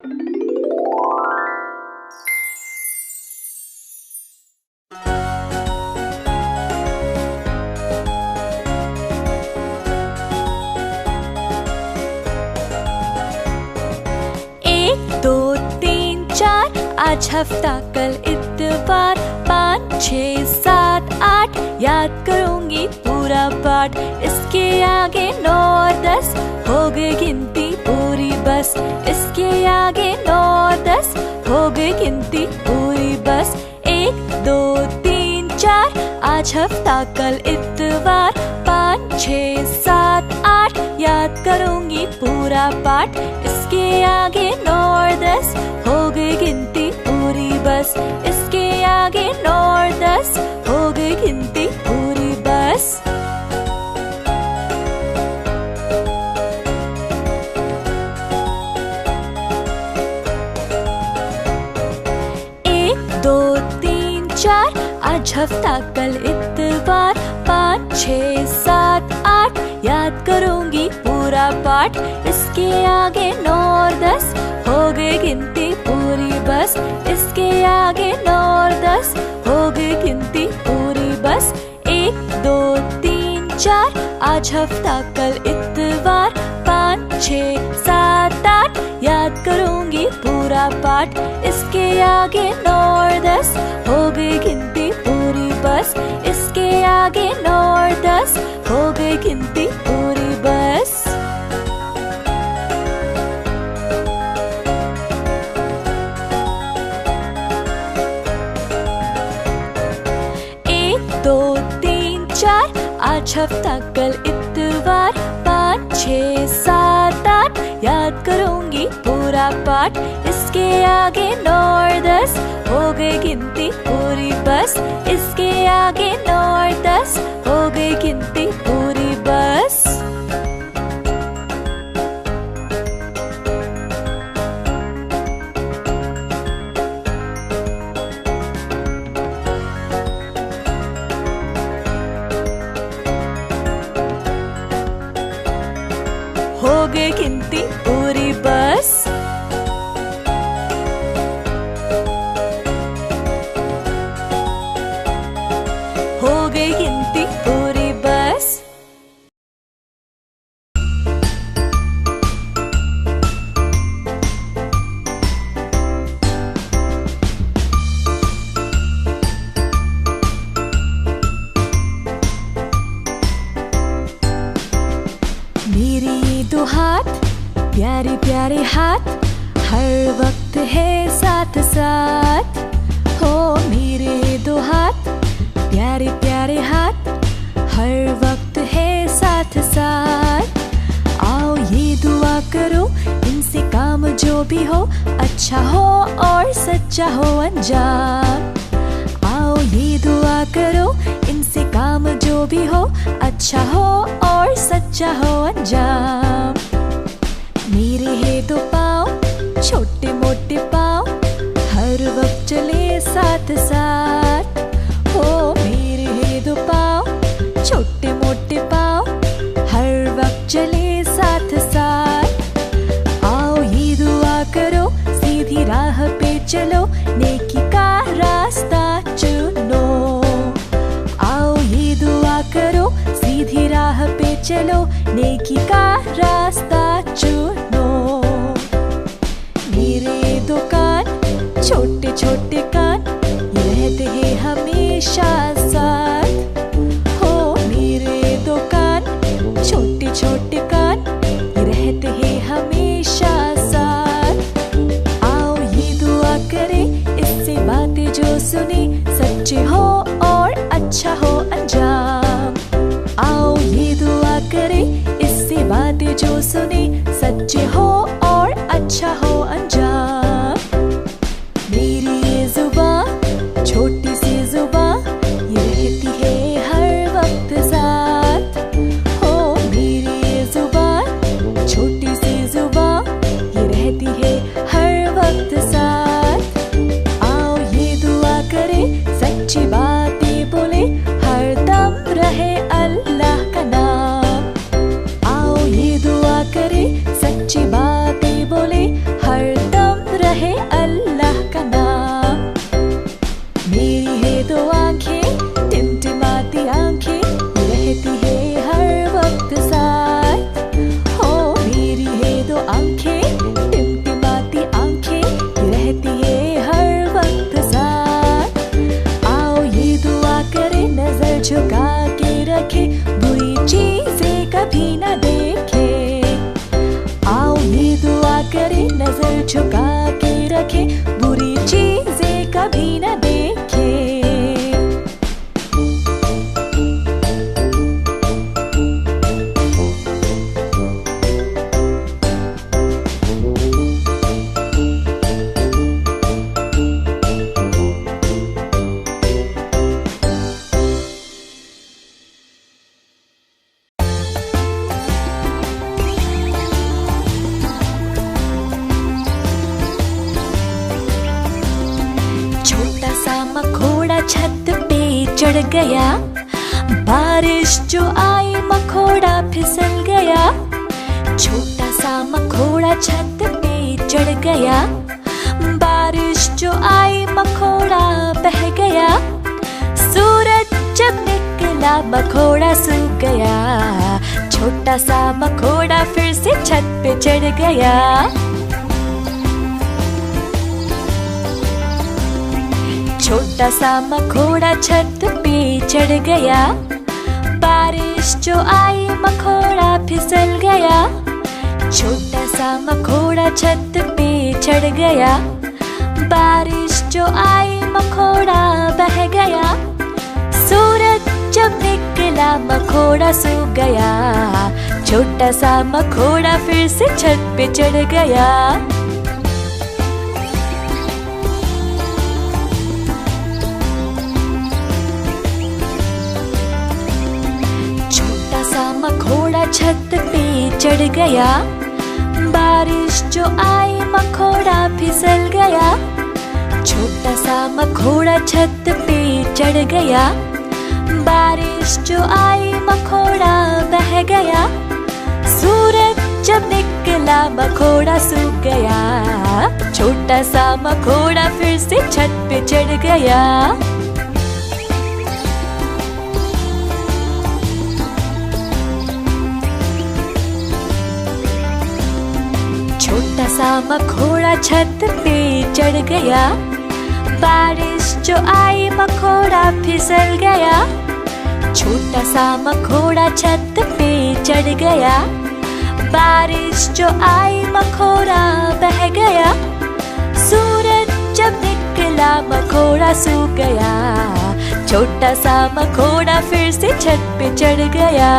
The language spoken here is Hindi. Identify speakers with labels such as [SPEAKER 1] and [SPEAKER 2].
[SPEAKER 1] आज हफ्ता कल इतवार, 5 6 7 8 याद करूंगी पूरा पाठ। इसके आगे 9 और 10 हो गई गिनती पूरी बस। इसके आगे 9 और 10 हो गई गिनती पूरी बस। 1 2 3 4 आज हफ्ता कल इतवार, 5 6 7 8 याद करूंगी पूरा पाठ। इसके आगे 9 और 10 हो गई गिनती पूरी बस। इसके आगे 9 और 10 हो गई गिनती पूरी बस। एक 2 3 4 आज हफ्ता कल इतवार, 5 6 7 8 याद करूंगी पूरा पाठ। इसके आगे 9 और 10 हो गई गिनती पूरी बस। इसके आगे 9 और 10 हो गई गिनती पूरी बस। 1 2 3 4 आज हफ्ता कल इतवार, 5 6 7 8 याद करूंगी पूरा पाठ। इसके आगे 9 और 10 हो गई गिनती पूरी बस। इसके आगे 9 और 10 हो गई गिनती पूरी बस। आज हफ्ता कल इतवार, 5 6 7 8 याद करूंगी पूरा पाठ। इसके आगे 9 और 10 हो गई गिनती पूरी बस। इसके आगे 9 और 10 हो गई गिनती पूरी बस। हो गई गिनती पूरी बस। हो गई गिनती पूरी बस। मेरे दो हाथ प्यारे प्यारे हाथ, हर वक्त है साथ साथ। हो मेरे दो हाथ प्यारे प्यारे हाथ, हर वक्त है साथ साथ। आओ ये दुआ करो इनसे काम जो भी हो अच्छा हो और सच्चा हो अंजाम। आओ ये दुआ करो इनसे काम जो भी हो अच्छा हो और सच्चा हो अंजाम। मेरे है दो पाँव छोटे मोटे पाँव, हर वक्त चले साथ साथ। हो मेरे है दो पाँव छोटे मोटे पाँव, हर वक्त चले साथ साथ। आओ ये दुआ करो सीधी राह पे चलो, नेकी का रास्ता चुनो। आओ ये दुआ करो सीधी राह पे चलो, नेकी का रास्ता चुनो। मेरे दो कान छोटे छोटे कान, ये रहते हैं हमेशा साथ। हो मेरे दो कान छोटे छोटे कान, ये रहते हैं हमेशा साथ। आओ ये दुआ करे इससे बातें जो सुनी सच्चे हो और अच्छा हो अंजाम। आओ ये दुआ करे इससे बातें जो सुनी सच्चे हो और अच्छा हो अंजाम। मेरी ये जुबान सर झुका के रखे, बुरी चीजें कभी न देखे। छोटा सा मखोड़ा छत पे चढ़ गया, बारिश जो आई मखोड़ा फिसल गया। छोटा सा मखोड़ा छत पे चढ़ गया, बारिश जो आई मखोड़ा बह गया। सूरज जब निकला मखोड़ा सूख गया, छोटा सा मखोड़ा फिर से छत पे चढ़ गया। छोटा सा मखोड़ा छत पे चढ़ गया, बारिश जो आई मखोड़ा फिसल गया। छोटा सा मखोड़ा छत पे चढ़ गया, बारिश जो आई मखोड़ा बह गया। सूरज जब निकला मखोड़ा सूख गया, छोटा सा मखोड़ा फिर से छत पे चढ़ गया। मखोड़ा छत पे चढ़ गया, बारिश जो आई मखोड़ा फिसल गया। छोटा सा मखोड़ा छत पे चढ़ गया, बारिश जो आई मखोड़ा बह गया। सूरज जब निकला मखोड़ा सूख गया, छोटा सा मखोड़ा फिर से छत पे चढ़ गया। छोटा सा मखोड़ा छत पे चढ़ गया, बारिश जो आई मखोड़ा फिसल गया। छोटा सा मखोड़ा छत पे चढ़ गया, बारिश जो आई मखोड़ा बह गया। सूरज जब निकला मखोड़ा सूख गया, छोटा सा मखोड़ा फिर से छत पे चढ़ गया।